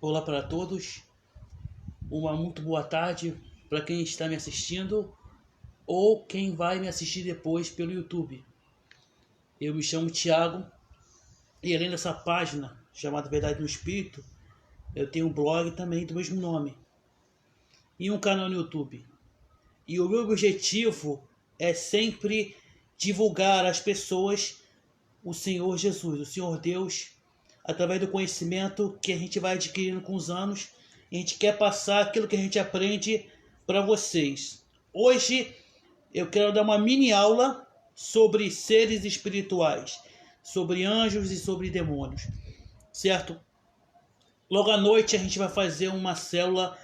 Olá para todos, uma muito boa tarde para quem está me assistindo ou quem vai me assistir depois pelo YouTube. Eu me chamo Thiago e além dessa página chamada Verdade no Espírito, eu tenho um blog também do mesmo nome e um canal no YouTube. E o meu objetivo é sempre divulgar às pessoas o Senhor Jesus, o Senhor Deus, através do conhecimento que a gente vai adquirindo com os anos. A gente quer passar aquilo que a gente aprende para vocês. Hoje eu quero dar uma mini aula sobre seres espirituais, sobre anjos e sobre demônios, certo? Logo à noite a gente vai fazer uma célula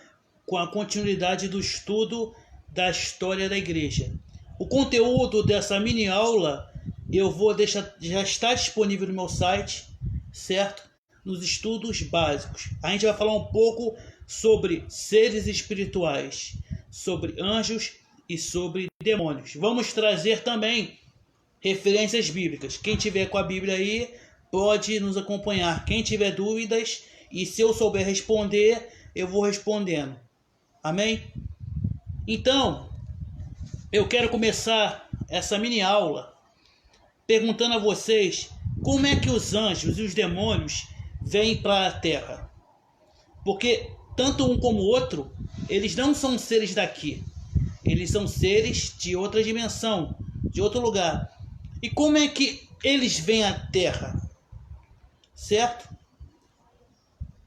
com a continuidade do estudo da história da igreja. O conteúdo dessa mini aula eu vou deixar, já está disponível no meu site, certo? Nos estudos básicos. A gente vai falar um pouco sobre seres espirituais, sobre anjos e sobre demônios. Vamos trazer também referências bíblicas. Quem tiver com a Bíblia aí pode nos acompanhar. Quem tiver dúvidas e se eu souber responder, eu vou respondendo. Amém? Então, eu quero começar essa mini aula perguntando a vocês como é que os anjos e os demônios vêm para a Terra. Porque tanto um como o outro, eles não são seres daqui. Eles são seres de outra dimensão, de outro lugar. E como é que eles vêm à Terra? Certo?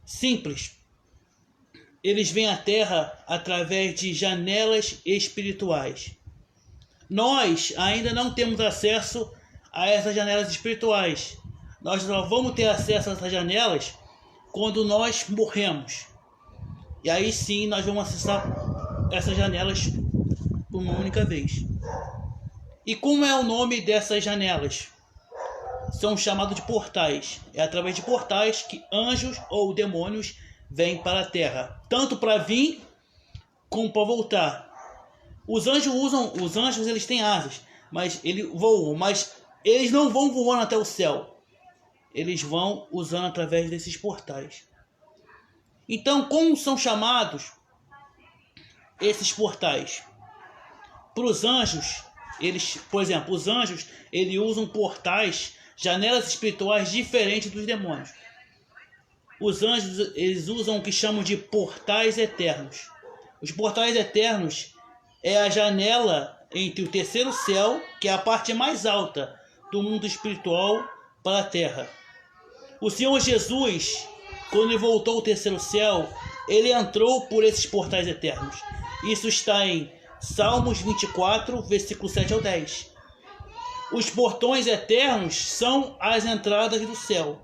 Simples. Eles vêm à Terra através de janelas espirituais. Nós ainda não temos acesso a essas janelas espirituais. Nós só vamos ter acesso a essas janelas quando nós morremos. E aí sim nós vamos acessar essas janelas por uma única vez. E como é o nome dessas janelas? São chamados de portais. É através de portais que anjos ou demônios vêm para a Terra, tanto para vir como para voltar. Os anjos eles têm asas, mas eles voam, mas eles não vão voando até o céu. Eles vão usando através desses portais. Então, como são chamados esses portais? Para os anjos, por exemplo, os anjos, eles usam portais, janelas espirituais diferentes dos demônios. Os anjos, eles usam o que chamam de portais eternos. Os portais eternos é a janela entre o terceiro céu, que é a parte mais alta do mundo espiritual, para a Terra. O Senhor Jesus, quando ele voltou ao terceiro céu, ele entrou por esses portais eternos. Isso está em Salmos 24, versículo 7 ao 10. Os portões eternos são as entradas do céu.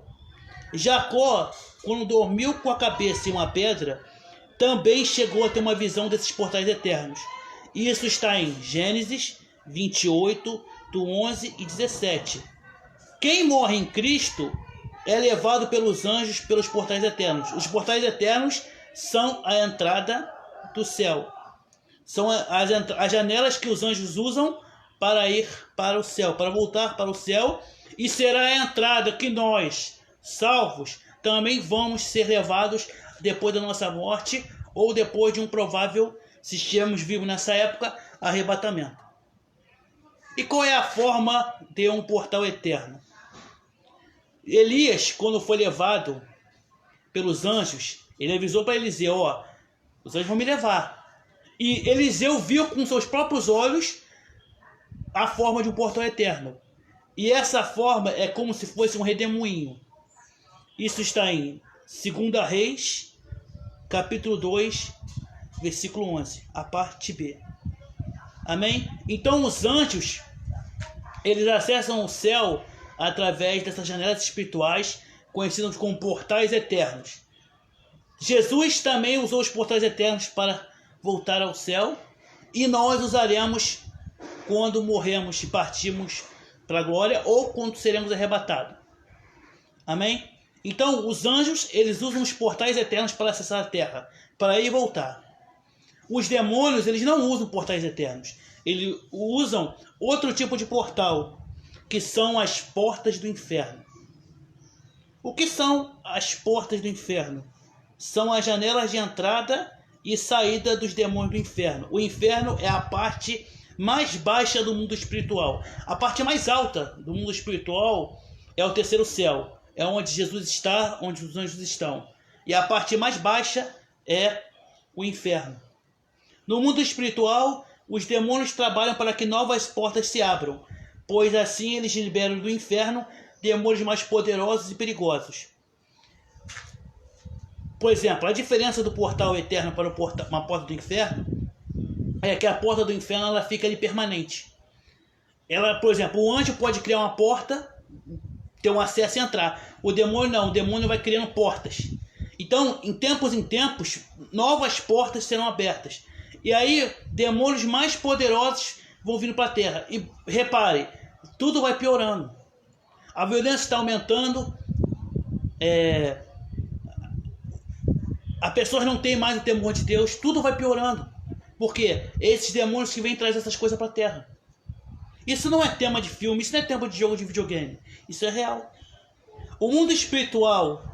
Jacó, quando dormiu com a cabeça em uma pedra, também chegou a ter uma visão desses portais eternos. Isso está em Gênesis 28, do 11 e 17. Quem morre em Cristo é levado pelos anjos pelos portais eternos. Os portais eternos são a entrada do céu. São as janelas que os anjos usam para ir para o céu, para voltar para o céu. E será a entrada que nós, salvos, também vamos ser levados depois da nossa morte ou depois de um provável, se estivermos vivos nessa época, arrebatamento. E qual é a forma de um portal eterno? Elias, quando foi levado pelos anjos, ele avisou para Eliseu, os anjos vão me levar. E Eliseu viu com seus próprios olhos a forma de um portal eterno. E essa forma é como se fosse um redemoinho. Isso está em 2 Reis, capítulo 2, versículo 11, a parte B. Amém? Então os anjos, eles acessam o céu através dessas janelas espirituais, conhecidas como portais eternos. Jesus também usou os portais eternos para voltar ao céu, e nós usaremos quando morremos e partimos para a glória, ou quando seremos arrebatados. Amém? Então os anjos, eles usam os portais eternos para acessar a terra, para ir e voltar. Os demônios, eles não usam portais eternos. Eles usam outro tipo de portal, que são as portas do inferno. O que são as portas do inferno? são as janelas de entrada e saída dos demônios do inferno. O inferno é a parte mais baixa do mundo espiritual. A parte mais alta do mundo espiritual é o terceiro céu. É onde Jesus está, onde os anjos estão. E a parte mais baixa é o inferno. No mundo espiritual, os demônios trabalham para que novas portas se abram, pois assim eles liberam do inferno demônios mais poderosos e perigosos. Por exemplo, a diferença do portal eterno para uma porta do inferno é que a porta do inferno ela fica ali permanente. Ela, por exemplo, o anjo pode criar uma porta, ter um acesso e entrar. O demônio não, o demônio vai criando portas. Então, em tempos, novas portas serão abertas. E aí, demônios mais poderosos vão vindo para a Terra. E repare, tudo vai piorando. A violência está aumentando. As pessoas não têm mais o temor de Deus. Tudo vai piorando. Por quê? Esses demônios que vêm trazer essas coisas para a Terra. Isso não é tema de filme, isso não é tema de jogo de videogame. Isso é real. O mundo espiritual,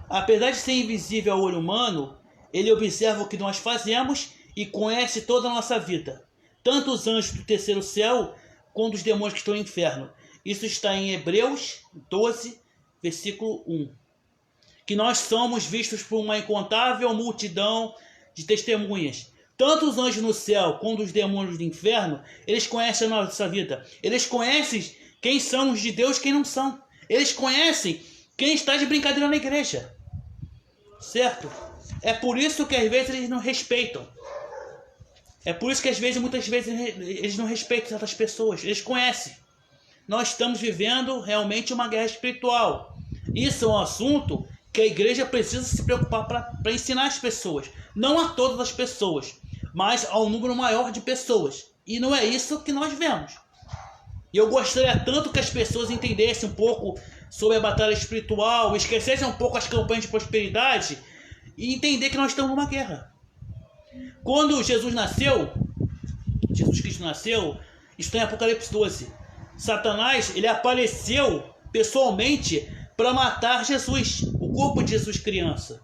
apesar de ser invisível ao olho humano, ele observa o que nós fazemos e conhece toda a nossa vida. Tanto os anjos do terceiro céu, quanto os demônios que estão no inferno. Isso está em Hebreus 12, versículo 1. Que nós somos vistos por uma incontável multidão de testemunhas. Tanto os anjos no céu quanto os demônios do inferno, eles conhecem a nossa vida. Eles conhecem quem somos de Deus e quem não são. Eles conhecem quem está de brincadeira na igreja. Certo? É por isso que às vezes eles não respeitam. É por isso que muitas vezes eles não respeitam certas pessoas. Eles conhecem. Nós estamos vivendo realmente uma guerra espiritual. Isso é um assunto que a igreja precisa se preocupar para ensinar as pessoas. Não a todas as pessoas, mas ao número maior de pessoas. E não é isso que nós vemos. E eu gostaria tanto que as pessoas entendessem um pouco sobre a batalha espiritual, esquecessem um pouco as campanhas de prosperidade e entender que nós estamos numa guerra. Quando Jesus Cristo nasceu, isso está em Apocalipse 12. Satanás, ele apareceu pessoalmente para matar Jesus, o corpo de Jesus criança.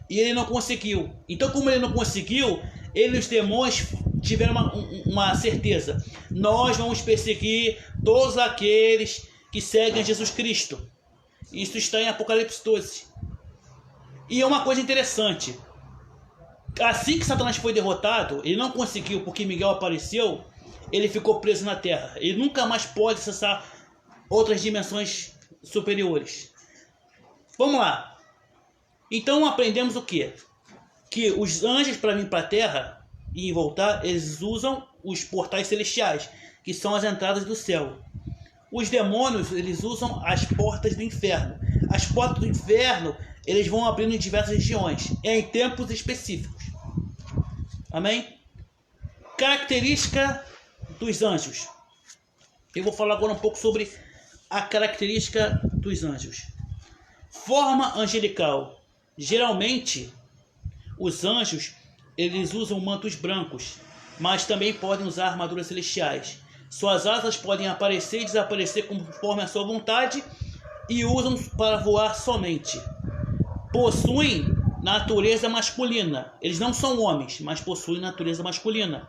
E ele não conseguiu. Então, como ele não conseguiu, ele e os demônios tiveram uma certeza. Nós vamos perseguir todos aqueles que seguem Jesus Cristo. Isso está em Apocalipse 12. E é uma coisa interessante. Assim que Satanás foi derrotado, ele não conseguiu porque Miguel apareceu, ele ficou preso na terra. Ele nunca mais pode acessar outras dimensões superiores. Vamos lá. Então aprendemos o quê? Que os anjos, para vir para a terra e voltar, eles usam os portais celestiais, que são as entradas do céu. Os demônios, eles usam as portas do inferno. As portas do inferno, eles vão abrindo em diversas regiões, em tempos específicos. Amém? Característica dos anjos. Eu vou falar agora um pouco sobre a característica dos anjos. Forma angelical. Geralmente, os anjos, eles usam mantos brancos, mas também podem usar armaduras celestiais. Suas asas podem aparecer e desaparecer conforme a sua vontade e usam para voar somente. Possuem natureza masculina. Eles não são homens, mas possuem natureza masculina,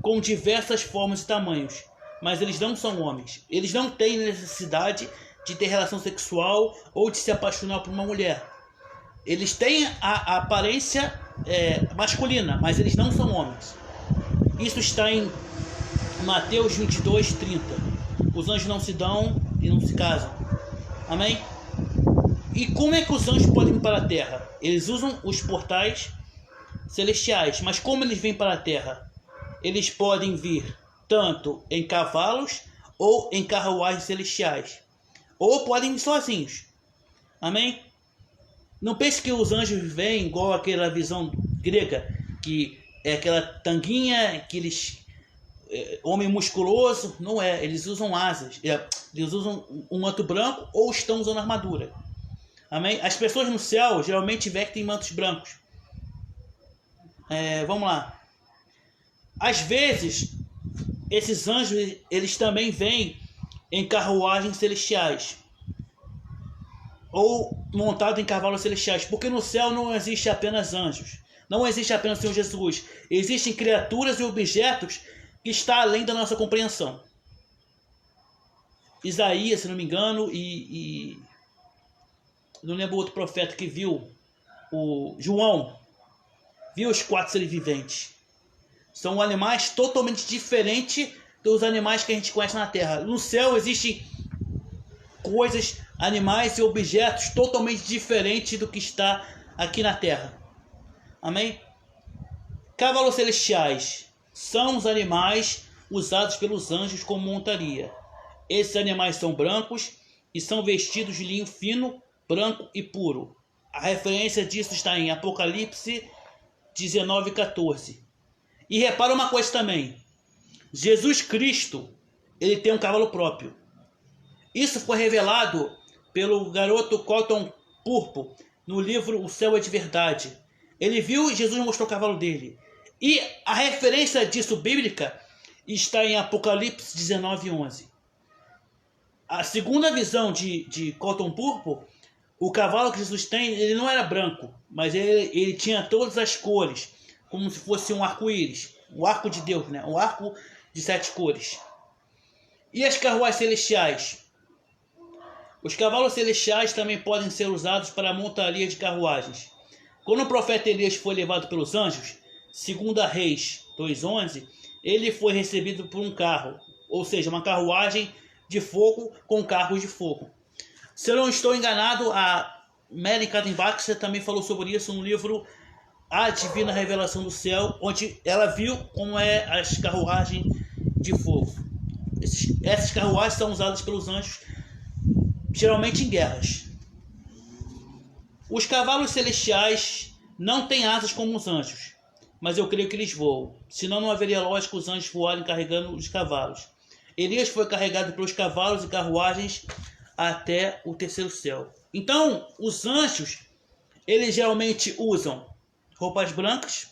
com diversas formas e tamanhos. Mas eles não são homens. Eles não têm necessidade de ter relação sexual ou de se apaixonar por uma mulher. Eles têm a aparência masculina, mas eles não são homens. Isso está em Mateus 22, 30. Os anjos não se dão e não se casam. Amém? E como é que os anjos podem vir para a terra? Eles usam os portais celestiais, mas como eles vêm para a terra? Eles podem vir tanto em cavalos ou em carruagens celestiais, ou podem vir sozinhos. Amém? Não pense que os anjos vêm igual aquela visão grega, que é aquela tanguinha, aqueles homem musculoso. Não é, eles usam asas, eles usam um manto branco ou estão usando armadura. Amém? As pessoas no céu geralmente vestem mantos brancos. Vamos lá. Às vezes, esses anjos, eles também vêm em carruagens celestiais. ou montado em cavalos celestiais, porque no céu não existe apenas anjos, não existe apenas o Senhor Jesus, existem criaturas e objetos que estão além da nossa compreensão. Isaías, se não me engano, e não lembro outro profeta que viu, o João, viu os 4 seres viventes. São animais totalmente diferentes dos animais que a gente conhece na Terra. No céu existem coisas, animais e objetos totalmente diferentes do que está aqui na Terra. Amém? Cavalos celestiais são os animais usados pelos anjos como montaria. Esses animais são brancos e são vestidos de linho fino, branco e puro. A referência disso está em Apocalipse 19:14. E repara uma coisa também. Jesus Cristo, ele tem um cavalo próprio. Isso foi revelado pelo garoto Cotton Purple no livro O Céu é de Verdade. Ele viu e Jesus mostrou o cavalo dele. E a referência disso bíblica está em Apocalipse 19:11. A segunda visão de Cotton Purple, o cavalo que Jesus tem, ele não era branco, mas ele tinha todas as cores, como se fosse um arco-íris, o arco de Deus, né? Um arco de 7 cores. E as carruagens celestiais? Os cavalos celestiais também podem ser usados para a montaria de carruagens. Quando o profeta Elias foi levado pelos anjos, segundo a Reis 2:11, ele foi recebido por um carro, ou seja, uma carruagem de fogo com carros de fogo. Se eu não estou enganado, a Mary Kadenbach também falou sobre isso no livro A Divina Revelação do Céu, onde ela viu como é as carruagens de fogo. Essas carruagens são usadas pelos anjos geralmente em guerras. Os cavalos celestiais não têm asas como os anjos, mas eu creio que eles voam. Senão não haveria lógica os anjos voarem carregando os cavalos. Elias foi carregado pelos cavalos e carruagens até o terceiro céu. Então, os anjos, eles geralmente usam roupas brancas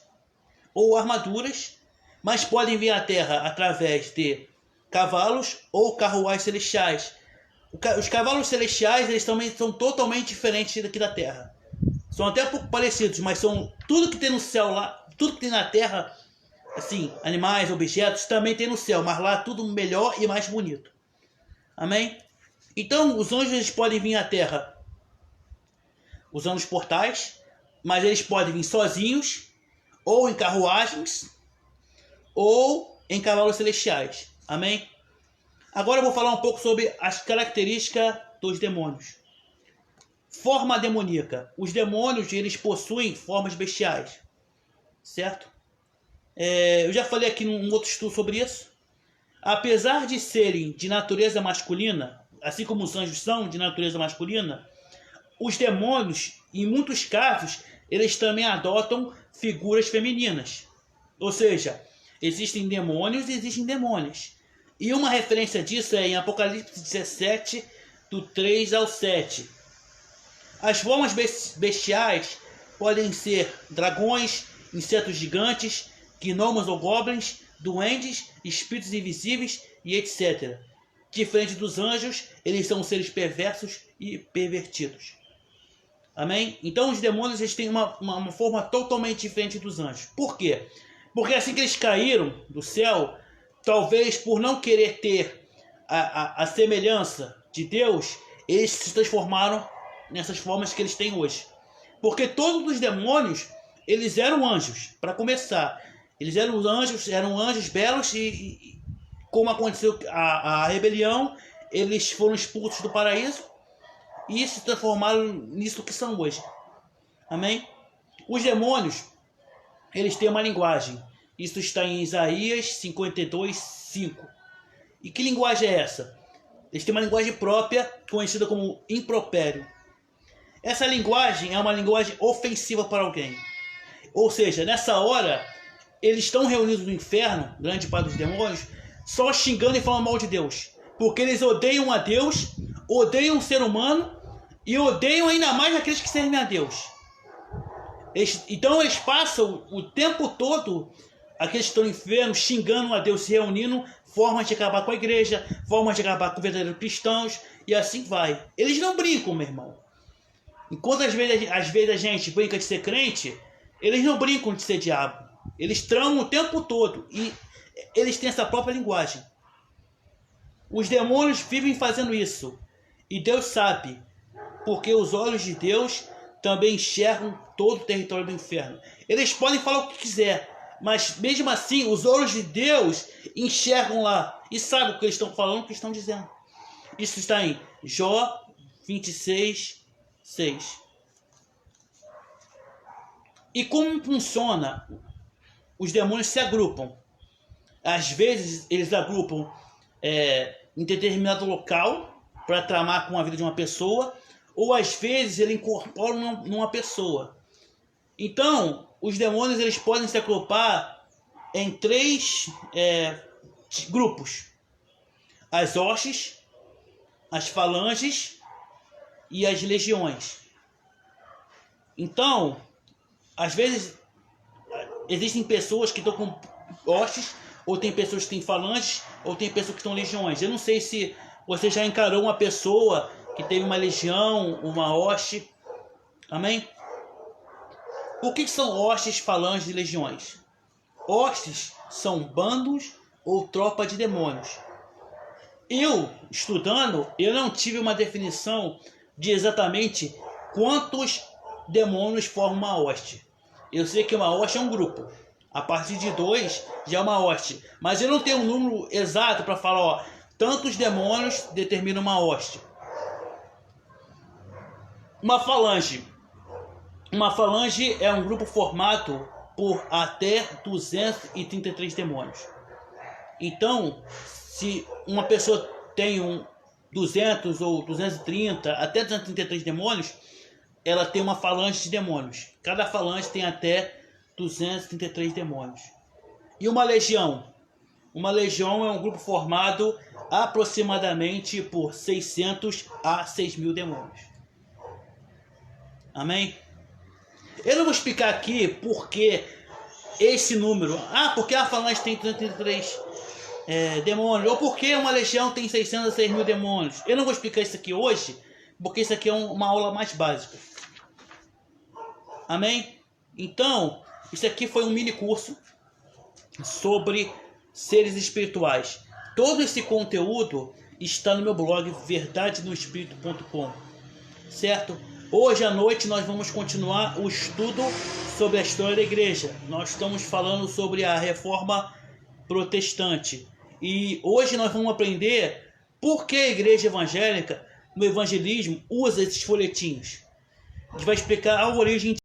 ou armaduras, mas podem vir à terra através de cavalos ou carruagens celestiais. Os cavalos celestiais, eles também são totalmente diferentes daqui da terra. São até um pouco parecidos, mas são tudo que tem no céu lá, tudo que tem na terra, assim, animais, objetos, também tem no céu, mas lá tudo melhor e mais bonito. Amém? Então, os anjos, eles podem vir à terra usando os portais, mas eles podem vir sozinhos, ou em carruagens, ou em cavalos celestiais. Amém? Agora eu vou falar um pouco sobre as características dos demônios. Forma demoníaca. Os demônios, eles possuem formas bestiais. Certo? Eu já falei aqui num outro estudo sobre isso. Apesar de serem de natureza masculina, assim como os anjos são de natureza masculina, os demônios, em muitos casos, eles também adotam figuras femininas. Ou seja, existem demônios e existem demônias. E uma referência disso é em Apocalipse 17, do 3 ao 7. As formas bestiais podem ser dragões, insetos gigantes, gnomos ou goblins, duendes, espíritos invisíveis e etc. Diferente dos anjos, eles são seres perversos e pervertidos. Amém? Então os demônios, eles têm uma forma totalmente diferente dos anjos. Por quê? Porque assim que eles caíram do céu, talvez por não querer ter a semelhança de Deus, eles se transformaram nessas formas que eles têm hoje. Porque todos os demônios, eles eram anjos, para começar. Eles eram anjos belos e como aconteceu a rebelião, eles foram expulsos do paraíso e se transformaram nisso que são hoje. Amém? Os demônios, eles têm uma linguagem. Isso está em Isaías 52:5. E que linguagem é essa? Eles têm uma linguagem própria, conhecida como impropério. Essa linguagem é uma linguagem ofensiva para alguém. Ou seja, nessa hora, eles estão reunidos no inferno, grande parte dos demônios, só xingando e falando mal de Deus. Porque eles odeiam a Deus, odeiam o ser humano e odeiam ainda mais aqueles que servem a Deus. Então eles passam o tempo todo, aqueles que estão no inferno, xingando a Deus, se reunindo, formas de acabar com a igreja, formas de acabar com verdadeiros cristãos, e assim vai. Eles não brincam, meu irmão. Enquanto às vezes a gente brinca de ser crente, eles não brincam de ser diabo. Eles tramam o tempo todo e eles têm essa própria linguagem. Os demônios vivem fazendo isso. E Deus sabe, porque os olhos de Deus também enxergam todo o território do inferno. Eles podem falar o que quiser, mas mesmo assim os olhos de Deus enxergam lá e sabem o que eles estão falando, o que estão dizendo. Isso está em Jó 26, 6. E como funciona? Os demônios se agrupam. Às vezes eles agrupam em determinado local para tramar com a vida de uma pessoa, ou às vezes ele incorpora numa pessoa. Então, os demônios eles podem se agrupar em 3 grupos: as hostes, as falanges e as legiões. Então, às vezes existem pessoas que estão com hostes, ou tem pessoas que têm falanges, ou tem pessoas que estão legiões. Eu não sei se você já encarou uma pessoa que teve uma legião, uma hoste. Amém? O que são hostes, falanges e legiões? Hostes são bandos ou tropa de demônios. Eu, estudando, eu não tive uma definição de exatamente quantos demônios formam uma hoste. Eu sei que uma hoste é um grupo. A partir de 2 já é uma hoste. Mas eu não tenho um número exato para falar, ó, tantos demônios determinam uma hoste. Uma falange. Uma falange é um grupo formado por até 233 demônios. Então, se uma pessoa tem 200 ou 230, até 233 demônios, ela tem uma falange de demônios. Cada falange tem até 233 demônios. E uma legião? Uma legião é um grupo formado aproximadamente por 600 a 6.000 demônios. Amém? Eu não vou explicar aqui porque esse número. Porque a falange tem 233 demônios. Ou porque uma legião tem 600 a 6.000 demônios. Eu não vou explicar isso aqui hoje, porque isso aqui é uma aula mais básica. Amém? Então, isso aqui foi um mini curso sobre seres espirituais. Todo esse conteúdo está no meu blog verdadenoespírito.com, certo? Hoje à noite nós vamos continuar o estudo sobre a história da igreja. Nós estamos falando sobre a reforma protestante. E hoje nós vamos aprender por que a igreja evangélica, no evangelismo, usa esses folhetinhos. A gente vai explicar a origem